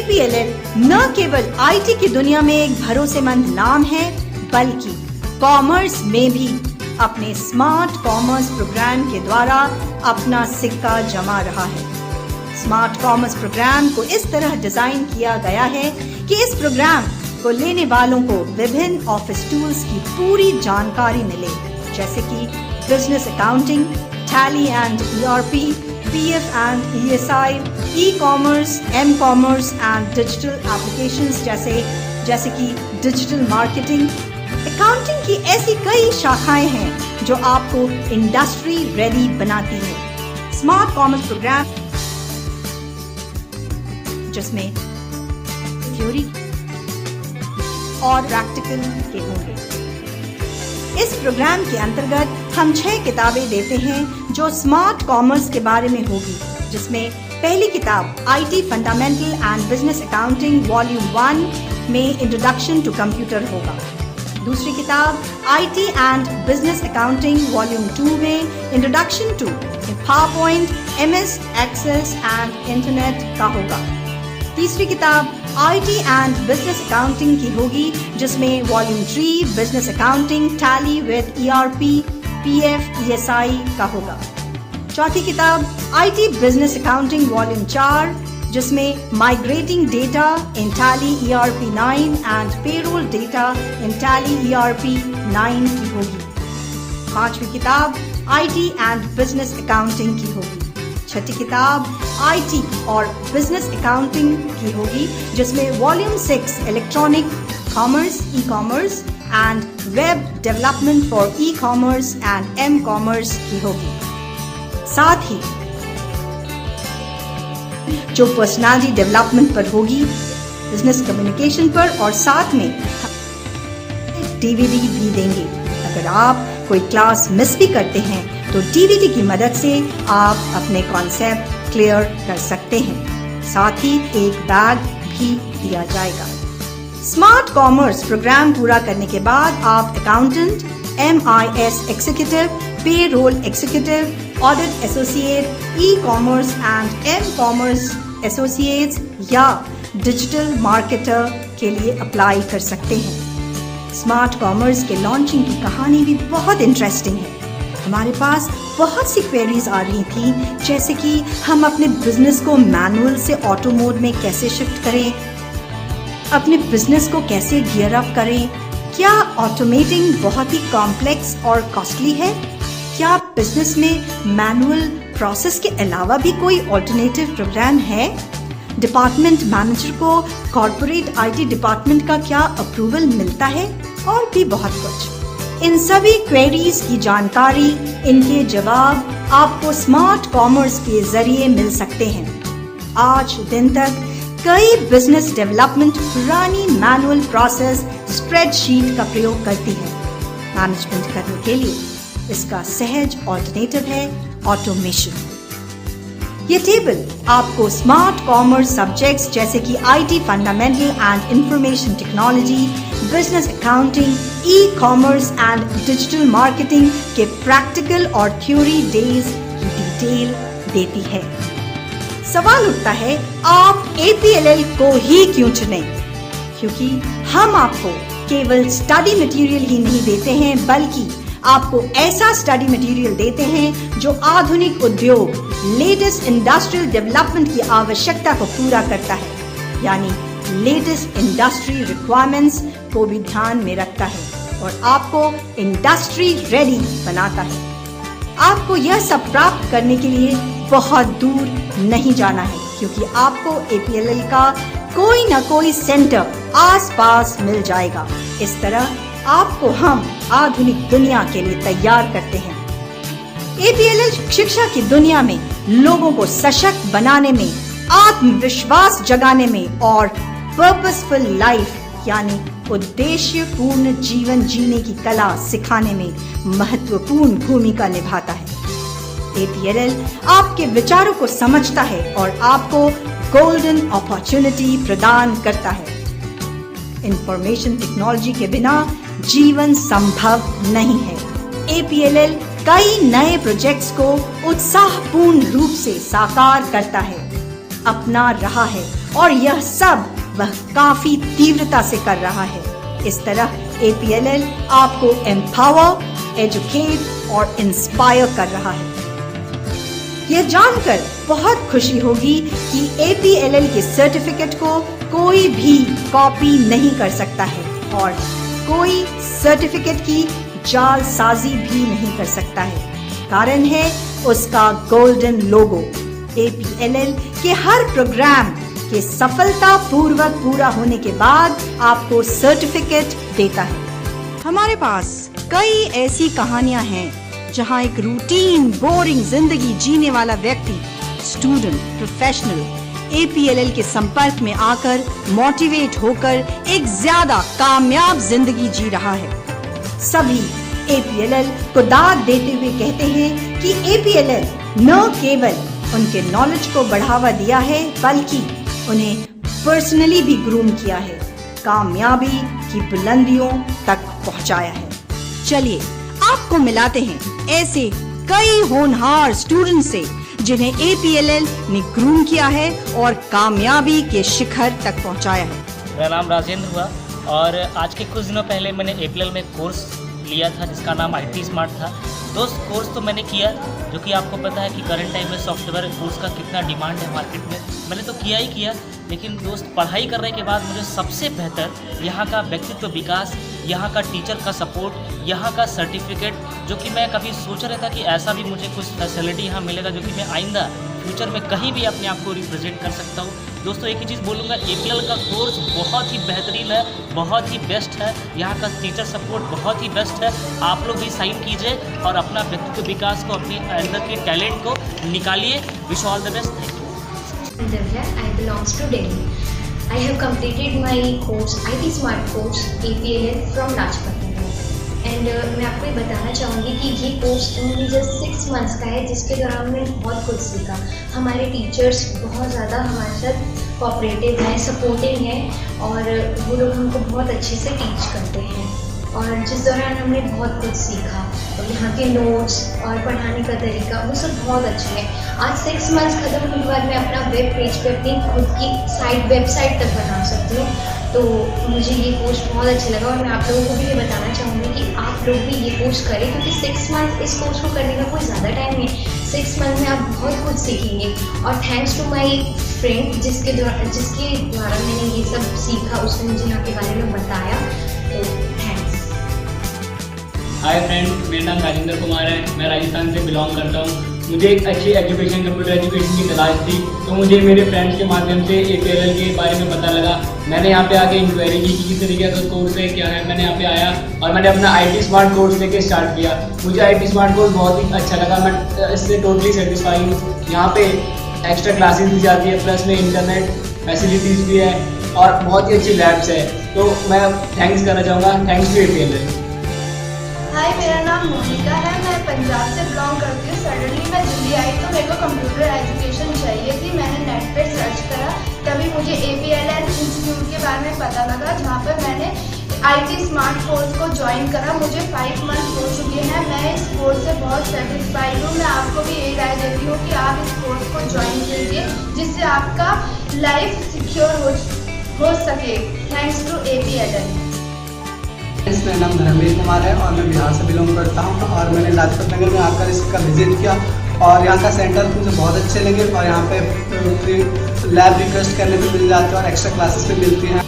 APLL न केवल IT की दुनिया में एक भरोसेमंद नाम है, बल्कि कॉमर्स में भी अपने स्मार्ट कॉमर्स प्रोग्राम के द्वारा अपना सिक्का जमा रहा है। स्मार्ट कॉमर्स प्रोग्राम को इस तरह डिजाइन किया गया है कि इस प्रोग्राम को लेने वालों को विभिन्न ऑफिस टूल्स की पूरी जानकारी मिले, जैसे कि business accounting, tally and ERP, PF and ESI, e-commerce, m-commerce and digital applications जैसे कि डिजिटल मार्केटिंग। अकाउंटिंग की ऐसी कई शाखाएं हैं जो आपको इंडस्ट्री रेडी बनाती है। स्मार्ट कॉमर्स प्रोग्राम जिसमें थ्योरी और प्रैक्टिकल के होंगे। इस प्रोग्राम के अंतर्गत हम 6 किताबें देते हैं जो स्मार्ट कॉमर्स के बारे में होगी, जिसमें पहली किताब IT fundamental and business accounting volume 1 में इंट्रोडक्शन टू कंप्यूटर होगा। दूसरी किताब IT and business accounting volume 2 में introduction to PowerPoint, MS access and internet का होगा। तीसरी किताब IT एंड बिजनेस अकाउंटिंग की होगी, जिसमें volume 3 business accounting tally with ERP, PF, ESI का होगा। चौथी किताब IT बिजनेस अकाउंटिंग वॉल्यूम 4, जिसमें migrating data in tally ERP 9 and payroll data in tally ERP 9 की होगी। पांचवी किताब IT एंड बिजनेस अकाउंटिंग की होगी। छठी किताब IT और बिजनेस अकाउंटिंग की होगी, जिसमें volume 6 electronic commerce, e-commerce and web development for e-commerce and m-commerce की होगी। साथ ही जो पर्सनालिटी डेवलपमेंट पर होगी, बिजनेस कम्युनिकेशन पर, और साथ में DVD भी देंगे। अगर आप कोई क्लास मिस भी करते हैं तो DVD की मदद से आप अपने कॉन्सेप्ट क्लियर कर सकते हैं। साथ ही एक बैग भी दिया जाएगा। स्मार्ट कॉमर्स प्रोग्राम पूरा करने के बाद आप accountant, MIS executive, payroll executive, audit associate, e-commerce and m-commerce associates या डिजिटल मार्केटर के लिए अप्लाई कर सकते हैं। स्मार्ट कॉमर्स के लॉन्चिंग की कहानी भी बहुत इंटरेस्टिंग है। हमारे पास बहुत सी क्वेरीज आ रही थी, जैसे कि हम अपने बिजनेस को मैनुअल से ऑटो मोड में कैसे शिफ्ट करें, अपने बिजनेस को कैसे गियर अप करें, क्या ऑटोमेटिंग बहुत ही कॉम्प्लेक्स और कॉस्टली है, क्या बिजनेस में मैनुअल प्रोसेस के अलावा भी कोई ऑल्टरनेटिव प्रोग्राम है, डिपार्टमेंट मैनेजर को कॉर्पोरेट IT डिपार्टमेंट का क्या अप्रूवल मिलता है, और भी बहुत कुछ। इन सभी क्वेरीज की जानकारी, इनके जवाब आपको स्मार्ट कॉमर्स के जरिए मिल सकते हैं। आज दिन तक कई बिजनेस डेवलपमेंट पुरानी मैनुअल प्रोसेस स्प्रेडशीट का प्रयोग करती है मैनेजमेंट करने के लिए। इसका सहज ऑल्टरनेटिव है ऑटोमेशन। ये टेबल आपको स्मार्ट कॉमर्स सब्जेक्ट्स जैसे कि IT fundamental and information technology, business accounting, e-commerce and digital marketing के प्रैक्टिकल और थ्योरी डेज की डिटेल देती है। सवाल उठता है, आप APLL को ही क्यों चुनें? क्योंकि हम आपको केवल स्टडी मटेरियल ही नहीं देते हैं, बल्कि आपको ऐसा स्टडी मटेरियल देते हैं जो आधुनिक उद्योग, लेटेस्ट इंडस्ट्रियल डेवलपमेंट की आवश्यकता को पूरा करता है, यानी लेटेस्ट इंडस्ट्री रिक्वायरमेंट्स को भी ध्यान में रखता है और आपको इंडस्ट्री रेडी बनाता है। आपको यह सब प्राप्त करने के लिए बहुत दूर नहीं जाना है, क्योंकि आपको APLL का कोई न कोई सेंटर आसपास मिल जाएगा। इस तरह आपको हम आधुनिक दुनिया के लिए तैयार करते हैं। APLL शिक्षा की दुनिया में लोगों को सशक्त बनाने में, आत्मविश्वास जगाने में और पर्पसफुल लाइफ यानी उद्देश्यपूर्ण जीवन जीने की कला सिखाने में महत्वपूर्ण भूमिका निभाता है। APLL आपके विचारों को समझता है और आपको गोल्डन अपॉर्चुनिटी प्रदान करता है। इंफॉर्मेशन टेक्नोलॉजी के बिना जीवन संभव नहीं है। APLL कई नए प्रोजेक्ट्स को उत्साहपूर्ण रूप से साकार करता है। अपना रहा है और यह सब वह काफी तीव्रता से कर रहा है। इस तरह APLL आपको एम्पावर, एजुकेट और इंस्पायर कर रहा है। यह जानकर बहुत खुशी होगी कि APLL के सर्टिफिकेट को कोई भी कॉपी नहीं कर सकता है और कोई सर्टिफिकेट की जालसाजी भी नहीं कर सकता है। कारण है उसका गोल्डन लोगो। APLL के हर प्रोग्राम के सफलतापूर्वक पूरा होने के बाद आपको सर्टिफिकेट देता है। हमारे पास कई ऐसी कहानियां हैं जहां एक रूटीन बोरिंग जिंदगी जीने वाला व्यक्ति, स्टूडेंट, प्रोफेशनल APLL के संपर्क में आकर मोटिवेट होकर एक ज्यादा कामयाब जिंदगी जी रहा है। सभी APLL को दाद देते हुए कहते हैं कि APLL न केवल उनके नॉलेज को बढ़ावा दिया है बल्कि उन्हें पर्सनली भी ग्रूम किया है, कामयाबी की बुलंदियों तक पहुंचाया है। चलिए आपको मिलाते हैं ऐसे कई होनहार स्टूडेंट से जिन्हें APLL ने ग्रूम किया है और कामयाबी के शिखर तक पहुंचाया है। मेरा नाम राजेंद्र हुआ और आज के कुछ दिनों पहले मैंने APLL में कोर्स लिया था जिसका नाम IT स्मार्ट था। दोस्त कोर्स तो मैंने किया, जो कि आपको पता है कि करंट टाइम में सॉफ्टवेयर कोर्स का कितना डिमांड है मार्केट में। मैंने तो किया ही किया, लेकिन दोस्त पढ़ाई करने के बाद मुझे सबसे बेहतर यहाँ का व्यक्तित्व विकास, यहाँ का टीचर का सपोर्ट, यहाँ का सर्टिफिकेट, जो कि मैं कभी सोच रहा था कि ऐसा भी मुझे कुछ फैसिलिटी यहाँ मिलेगा जो कि मैं आइंदा फ्यूचर में कहीं भी अपने आप को रिप्रेजेंट कर सकता हूँ। दोस्तों एक ही चीज़ बोलूँगा, APLL का कोर्स बहुत ही बेहतरीन है, बहुत ही बेस्ट है। यहाँ का टीचर सपोर्ट बहुत ही बेस्ट है। आप लोग भी साइन कीजिए और अपना व्यक्तित्व विकास को, अपने अंदर के टैलेंट को निकालिए। Wish all the best. Thank you. Divya, I belongs to Delhi. I have completed my course, IT Smart course, APLL from Rajpath Nagar. And मैं आपको ये बताना चाहूँगी कि ये कोर्स ओनली जस्ट 6 मंथ्स का है, जिसके दौरान मैंने बहुत कुछ सीखा। हमारे टीचर्स बहुत ज़्यादा हमारे साथ कोऑपरेटिव हैं, सपोर्टिव हैं और वो लोग हमको बहुत अच्छे से टीच करते हैं। और जिस दौरान हमने बहुत कुछ सीखा और यहाँ के नोट्स और पढ़ाने का तरीका वो सब बहुत अच्छा है। आज 6 मंथ्स खत्म होने के बाद मैं अपना वेब पेज पे अपनी खुद की वेबसाइट तक बना सकती हूँ। तो मुझे ये कोर्स बहुत अच्छा लगा और मैं आप लोगों को भी ये बताना चाहूँगी कि आप लोग भी ये कोर्स करें, क्योंकि 6 मंथ इस कोर्स को करने का कोई ज़्यादा टाइम नहीं है। 6 मंथ में आप बहुत कुछ सीखेंगे। और थैंक्स टू माई फ्रेंड जिसके द्वारा मैंने ये सब सीखा, उसने मुझे यहाँ के बारे में बताया। तो थैंक्स। हाय फ्रेंड, मेरा नाम राजेंद्र कुमार है। मैं राजस्थान से बिलोंग करता हूँ। मुझे एक अच्छी एजुकेशन, कंप्यूटर एजुकेशन की तलाश थी, तो मुझे मेरे फ्रेंड्स के माध्यम से APLL के बारे में पता लगा। मैंने यहाँ पे आके इंक्वायरी की कि किस तरीके का कोर्स है, क्या है। मैंने यहाँ पे आया और मैंने अपना IT स्मार्ट कोर्स लेके स्टार्ट किया। मुझे IT स्मार्ट कोर्स बहुत ही अच्छा लगा। मैं इससे टोटली सेटिस्फाई हूँ। यहाँ पे एक्स्ट्रा क्लासेस दी जाती है, प्लस में इंटरनेट फैसिलिटीज़ भी है और बहुत ही अच्छी लैब्स है। तो मैं थैंक्स करना चाहूँगा। Thanks to APLL। हाय, मेरा नाम मोनिका है। मैं पंजाब से बिलोंग करती हूँ। सडनली मैं दिल्ली आई तो मेरे को कंप्यूटर एजुकेशन चाहिए थी। मैंने नेट पे सर्च करा, तभी मुझे APLL इंस्टीट्यूट के बारे में पता लगा, जहाँ पर मैंने IT स्मार्ट कोर्स को ज्वाइन करा। मुझे 5 मंथ हो चुके हैं। मैं इस कोर्स से बहुत सेटिस्फाइड हूँ। मैं आपको भी यही राय देती हूँ कि आप इस कोर्स को ज्वाइन कीजिए, जिससे आपका लाइफ सिक्योर हो सके। Thanks to APLL। मेरा नाम धर्मवीर कुमार है और मैं बिहार से बिलोंग करता हूँ और मैंने लाजपत नगर में आकर इसका विजिट किया और यहाँ का सेंटर मुझे बहुत अच्छे लगे और यहाँ पे फ्री लैब रिक्वेस्ट करने पे मिल जाते हैं और एक्स्ट्रा क्लासेस भी मिलती हैं।